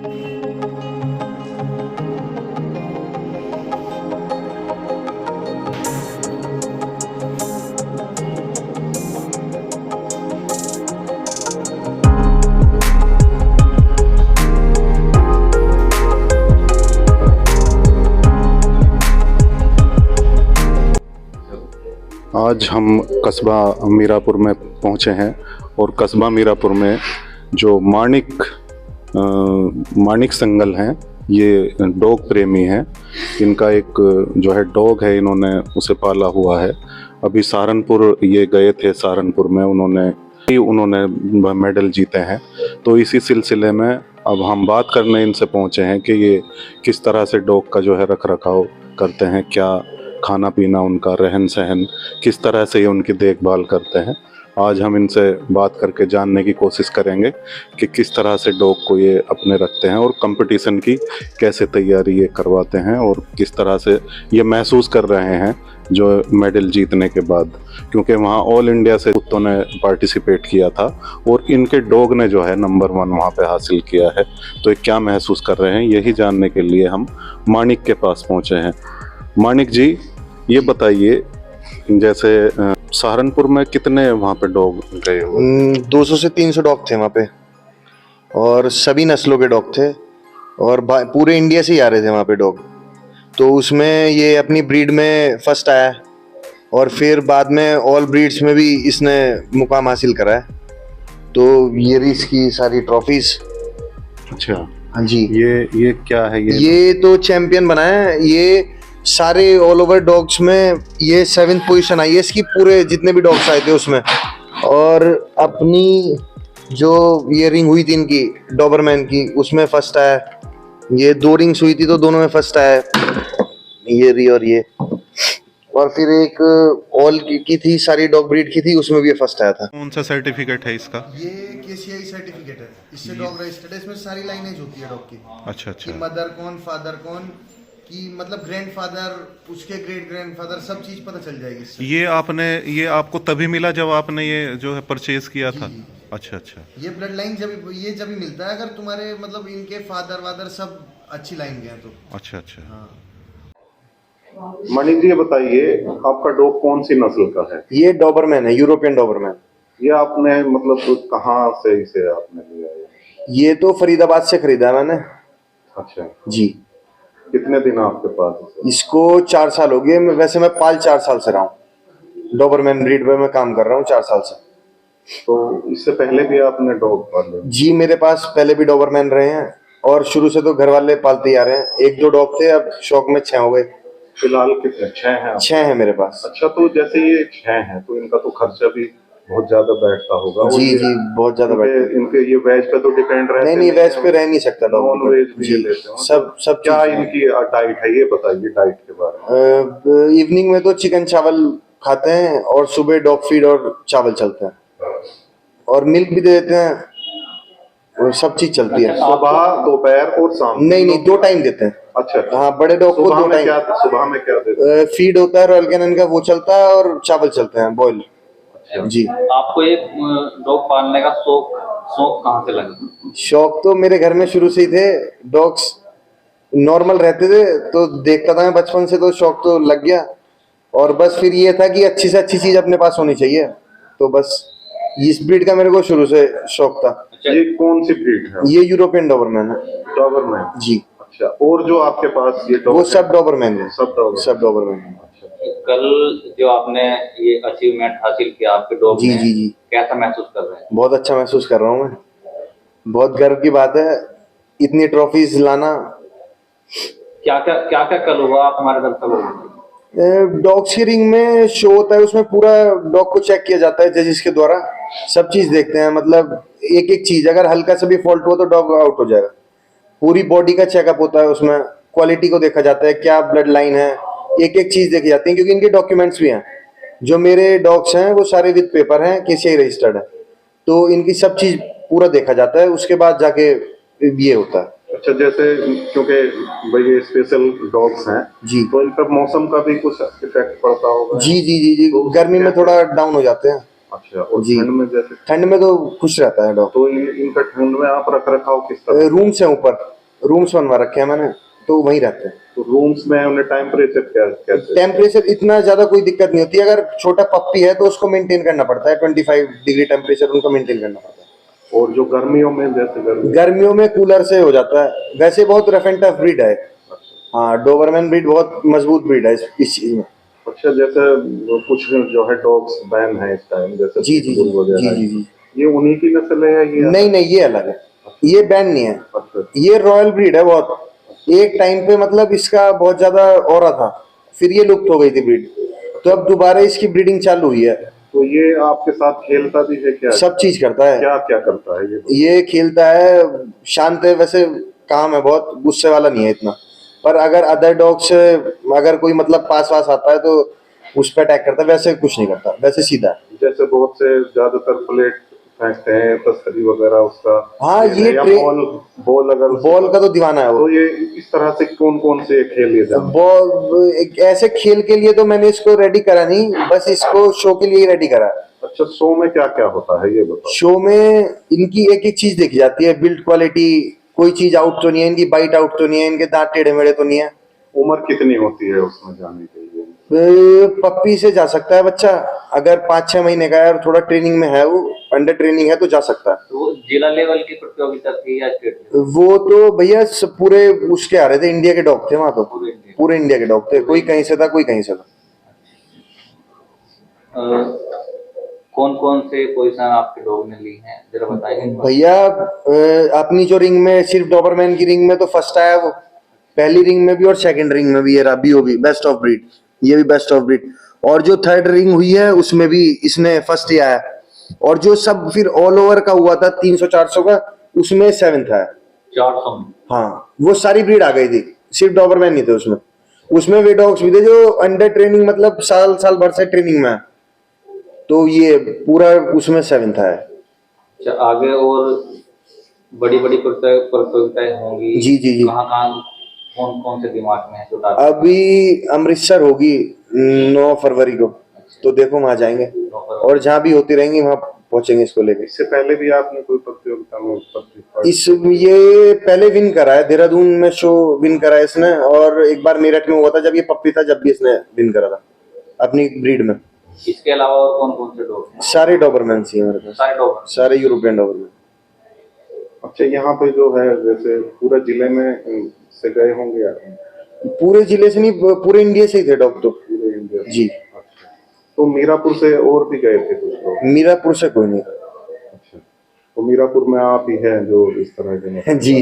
आज हम कस्बा मीरापुर में पहुंचे हैं और कस्बा मीरापुर में जो माणिक संगल हैं, ये डॉग प्रेमी हैं। इनका एक जो है डॉग है, इन्होंने उसे पाला हुआ है। अभी सहारनपुर ये गए थे, सहारनपुर में उन्होंने मेडल जीते हैं। तो इसी सिलसिले में अब हम बात करने इनसे पहुंचे हैं कि ये किस तरह से डॉग का जो है रख रखाव करते हैं, क्या खाना पीना, उनका रहन सहन, किस तरह से ये उनकी देखभाल करते हैं। आज हम इनसे बात करके जानने की कोशिश करेंगे कि किस तरह से डॉग को ये अपने रखते हैं और कंपटीशन की कैसे तैयारी ये करवाते हैं और किस तरह से ये महसूस कर रहे हैं जो मेडल जीतने के बाद, क्योंकि वहाँ ऑल इंडिया से कुत्तों ने पार्टिसिपेट किया था और इनके डॉग ने जो है नंबर 1 वहाँ पे हासिल किया है। तो ये क्या महसूस कर रहे हैं, यही जानने के लिए हम माणिक के पास पहुँचे हैं। माणिक जी, ये बताइए, जैसे सहारनपुर में कितने वहाँ पे डॉग गए हुए? 200 से 300 डॉग थे वहाँ पे और सभी नस्लों के डॉग थे और पूरे इंडिया से ही आ रहे थे वहाँ पे डॉग। तो उसमें ये अपनी ब्रीड में फर्स्ट आया और फिर बाद में ऑल ब्रीड्स में भी इसने मुकाम हासिल करा है। तो ये रही इसकी सारी ट्रॉफीज। अच्छा, हाँ जी। ये क्या है? ये तो चैंपियन बना है। ये सारे ऑल ओवर डॉग्स में ये 7th पोजीशन आई है इसकी, पूरे जितने भी डॉग्स आए थे उसमें। और अपनी जो ये रिंग हुई थी इनकी डॉबरमैन की, उसमें फर्स्ट आया। ये 2 रिंग्स हुई थी तो दोनों में फर्स्ट आया, ये रही और ये। और फिर एक ऑल की थी, सारी डॉग ब्रीड की थी, उसमें भी ये फर्स्ट आया था। कौन सा सर्टिफिकेट है इसका? ये केसीआई सर्टिफिकेट है, इससे डॉग रजिस्टर्ड है। इसमें सारी लाइनेज होती है डॉग की। अच्छा अच्छा। कि मदर कौन, फादर कौन, कि मतलब ग्रैंडफादर, उसके ग्रेट ग्रैंडफादर, सब चीज पता चल जाएगी इससे। ये आपको तभी मिला जब आपने ये जो है परचेज किया था? अच्छा अच्छा। ये ब्लड लाइन जब भी मिलता है, अगर तुम्हारे मतलब इनके फादर वादर सब अच्छी लाइन के हैं तो। अच्छा अच्छा। हाँ। मणिक जी, ये बताइए, आपका डॉग कौन सी नस्ल का है? ये डॉबरमैन है, यूरोपियन डॉबरमैन। ये आपने मतलब कहाँ से इसे आपने लिया है? ये तो फरीदाबाद से खरीदा है मैंने। अच्छा जी। कितने दिन आपके पास? इसको 4 साल हो गए। वैसे मैं पाल 4 साल से रहा हूँ, डॉबरमैन ब्रीड पे मैं काम कर रहा हूँ 4 साल से। तो इससे पहले भी आपने डॉग पाले? जी, मेरे पास पहले भी डॉबरमैन रहे हैं और शुरू से तो घर वाले पालते ही आ रहे हैं। 1-2 डॉग थे, अब शौक में 6 हो गए। फिलहाल कितने? 6 हैं? 6 हैं मेरे पास। अच्छा, तो जैसे ये 6 हैं तो इनका तो खर्चा भी बहुत ज्यादा बैठता होगा? जी जी, बहुत ज्यादा बैठता है। इनके ये वेज पे तो डिपेंड रहते हैं? नहीं, वेज पे रह नहीं सकता डॉग। नॉन वेज भी लेते हैं? सब क्या इनकी डाइट है, ये बताइए डाइट के बारे में। इवनिंग में तो चिकन चावल खाते हैं और सुबह डॉग फीड और चावल चलता है और मिल्क भी दे देते हैं और सब चीज चलती है। सुबह, दोपहर और शाम? नहीं, 2 टाइम देते हैं। अच्छा। हाँ, बड़े डॉग को 2 टाइम। सुबह में क्या देते हैं? फीड होता है रॉयल कैनन का, वो चलता है, और चावल चलते हैं बॉयल। जी। आपको ये डॉग पालने का शौक कहाँ से लगा? शौक तो मेरे घर में शुरू से ही थे। डॉग्स नॉर्मल रहते थे तो देखता था मैं बचपन से, तो शौक तो लग गया। और बस फिर ये था कि अच्छी से अच्छी चीज अपने पास होनी चाहिए, तो बस इस ब्रीड का मेरे को शुरू से शौक था। ये कौन सी ब्रीड है? ये यूरोपियन डॉबरमैन है। डॉबरमैन? जी। अच्छा, और जो आपके पास ये वो सब डॉबरमैन है। सब डॉबरमैन है। कल जो आपने ये अचीवमेंट हासिल किया आपके डॉग जी ने, जी जी, कैसा महसूस कर रहे हैं? बहुत अच्छा महसूस कर रहा हूँ मैं। बहुत गर्व की बात है इतनी ट्रॉफीज लाना। क्या क्या कल हुआ आप हमारे दल का? डॉग शेयरिंग में शो होता है, उसमें पूरा डॉग को चेक किया जाता है जजेस के द्वारा। सब चीज देखते हैं, मतलब एक एक चीज, अगर हल्का सा भी फॉल्ट हो तो डॉग आउट हो जाएगा। पूरी बॉडी का चेकअप होता है उसमें, क्वालिटी को देखा जाता है, क्या ब्लड लाइन है, एक एक चीज देखी जाती है। क्योंकि इनके डॉक्यूमेंट्स भी हैं, जो मेरे डॉग्स हैं वो सारे विद पेपर हैं, केसीआई रजिस्टर्ड है, तो इनकी सब चीज पूरा देखा जाता है, उसके बाद जाके ये होता है। अच्छा, जैसे क्योंकि भाई ये स्पेशल डॉग्स हैं जी, तो इन पर मौसम का भी कुछ इफेक्ट पड़ता होगा? जी जी जी जी, तो गर्मी में थोड़ा डाउन हो जाते हैं। अच्छा, और जी। ठंड में? जैसे ठंड में तो खुश रहता है डॉग। तो इनका ठंड में आप रख रखाव किस तरह? रूम से ऊपर रूम्स बनवा रखे हैं मैंने, तो वहीं रहते हैं। तो रूम्स में उन्हें टेम्परेचर क्या कैसे? टेम्परेचर इतना ज्यादा कोई दिक्कत नहीं होती है। अगर छोटा पप्पी है तो उसको मेंटेन करना पड़ता है, 25 डिग्री टेम्परेचर उनको मेंटेन करना पड़ता है। और जो गर्मियों में, जैसे गर्मियों में कूलर से हो जाता है। वैसे बहुत रफ एंड टफ ब्रीड है। हाँ, डोबरमैन ब्रीड बहुत मजबूत ब्रीड है इस चीज में। अच्छा, जैसे कुछ जो है डॉग्स बैन है इस टाइम, जैसे जी जी पिटबुल वगैरह, जी जी। ये उन्हीं की नस्ल है ये? नहीं नहीं, ये अलग है, ये बैन नहीं है। अच्छा, ये रॉयल ब्रीड है बहुत। एक टाइम पे मतलब इसका बहुत ज्यादा ऑरा था, फिर ये लुप्त हो गई थी ब्रीड, तो अब दोबारा इसकी ब्रीडिंग चालू हुई है। तो ये आपके साथ खेलता भी है क्या? सब चीज करता है। क्या क्या करता है ये खेलता है, शांत है, वैसे काम है, बहुत गुस्से वाला नहीं है इतना। पर अगर अदर डॉग से अगर कोई मतलब पास वास आता है तो उस पर अटैक करता है, वैसे कुछ नहीं करता, वैसे सीधा है। जैसे बहुत से ज्यादातर प्लेट फेंकते हैं, तस्करी वगैरह उसका। हाँ, ये या बॉल अगर बॉल का तो दीवाना है वो। तो ये इस तरह से कौन कौन से खेल लिए जाते हैं? बॉल ऐसे खेल के लिए तो मैंने इसको रेडी करा नहीं, बस इसको शो के लिए ही रेडी करा। अच्छा, शो में क्या क्या होता है ये बताओ? शो में इनकी एक एक चीज देखी जाती है, बिल्ड क्वालिटी, कोई चीज आउट तो नहीं है, इनकी बाइट आउट तो नहीं है, इनके दांत टेढ़े मेढ़े तो नहीं है। उम्र कितनी होती है उसमें जाने के लिए? पप्पी से जा सकता है बच्चा, अगर 5-6 महीने का है और थोड़ा ट्रेनिंग में है, वो अंडर ट्रेनिंग है तो जा सकता है। तो वो जिला लेवल की प्रतियोगिता थी या स्टेट लेवल? वो तो भैया पूरे उसके आ रहे थे, इंडिया के डॉग थे वहां, तो पूरे इंडिया के डॉग थे, कोई कहीं से था कोई कहीं से था। कौन कौन से पोजीशन आपके डॉग ने ली हैं, जरा बताएंगे? भैया अपनी जो रिंग में, सिर्फ डॉबरमैन की रिंग में तो फर्स्ट आया वो, पहली रिंग में भी और सेकंड रिंग में भी। ये रहा भी बेस्ट ऑफ ब्रीड, ये भी बेस्ट ऑफ ब्रीड। और जो थर्ड रिंग हुई है उसमें भी इसने फर्स्ट ही आया। और जो सब फिर ऑल ओवर का हुआ था 300-400 का, उसमें 7th आया। 400 में? हाँ, वो सारी ब्रीड आ गई थी, सिर्फ डॉबरमैन नहीं थे उसमें। उसमें वे डॉग्स भी थे जो अंडर ट्रेनिंग, मतलब साल भर से ट्रेनिंग में है, तो ये पूरा उसमें 7th आया। अच्छा, आगे और बड़ी बड़ी प्रतियोगिताएं होंगी? जी जी जी। कहाँ कहाँ, कौन कौन से दिमाग में है तो अभी अमृतसर होगी 9 फरवरी को, तो देखो वहां जाएंगे, और जहाँ भी होती रहेंगी वहां पहुंचेंगे इसको लेके। इससे पहले भी आपने कोई प्रतियोगिता में ये पहले विन करा है, देहरादून में शो विन करा है इसने, और एक बार मेरठ में हुआ था जब ये पप्पी था, जब भी इसने विन करा था अपनी ब्रीड में। इसके अलावा और कौन कौन से डॉग हैं? सारे डॉबरमैन ही हैं मेरे पास, सारे डॉग? सारे यूरोपियन डॉबरमैन। अच्छा, यहाँ पे जो है जैसे पूरे जिले में से गए होंगे आप? पूरे जिले से नहीं, पूरे इंडिया से ही थे डॉग तो। पूरे इंडिया जी। अच्छा, तो मीरापुर से और भी गए थे कुछ लोग? मीरापुर से कोई नहीं। अच्छा, तो मीरापुर में आप ही हैं जो इस तरह के? जी।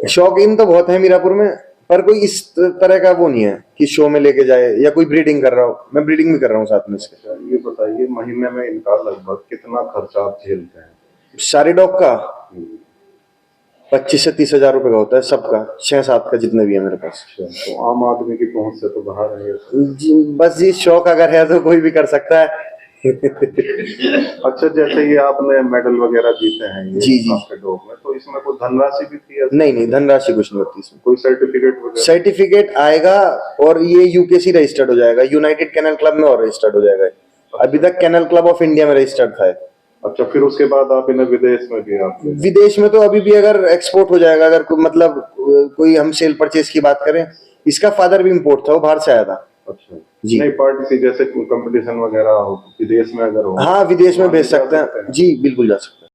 शौकीन तो बहुत है मीरापुर में, पर कोई इस तरह का वो नहीं है कि शो में लेके जाए या कोई ब्रीडिंग कर रहा हो। मैं ब्रीडिंग भी कर रहा हूँ साथ में इसके। ये बताइए, महीने में इनका लगभग कितना खर्चा आप झेलते हैं? सारे डॉग का 25 से 30 हजार रुपए का होता है सबका, 6-7 का जितने भी है मेरे पास। तो आम आदमी की पहुंच से तो बाहर है जी, बस जी शौक अगर है तो कोई भी कर सकता है। अच्छा, जैसे ये आपने मेडल वगैरह जीते हैं ये जी जी। आपके डॉग में, तो इसमें कोई धनराशि भी थी? नहीं नहीं, धनराशि कुछ नहीं होती इसमें। कोई सर्टिफिकेट वगैरह? सर्टिफिकेट आएगा और ये यूकेसी रजिस्टर्ड हो जाएगा, यूनाइटेड कैनल क्लब में, और रजिस्टर्ड हो जाएगा। अभी तक कैनल क्लब ऑफ इंडिया में रजिस्टर्ड था। अच्छा, फिर उसके बाद आप इन्हें विदेश में भी आप? विदेश में तो अभी भी अगर एक्सपोर्ट हो जाएगा, अगर मतलब कोई हम सेल परचेज की बात करें, इसका फादर भी इंपोर्ट था, वो बाहर से आया था। अच्छा जी। नहीं, पार्टी जैसे कंपटीशन वगैरह हो विदेश में अगर हो? हाँ, विदेश में भेज सकते हैं जी, बिल्कुल जा सकते हैं।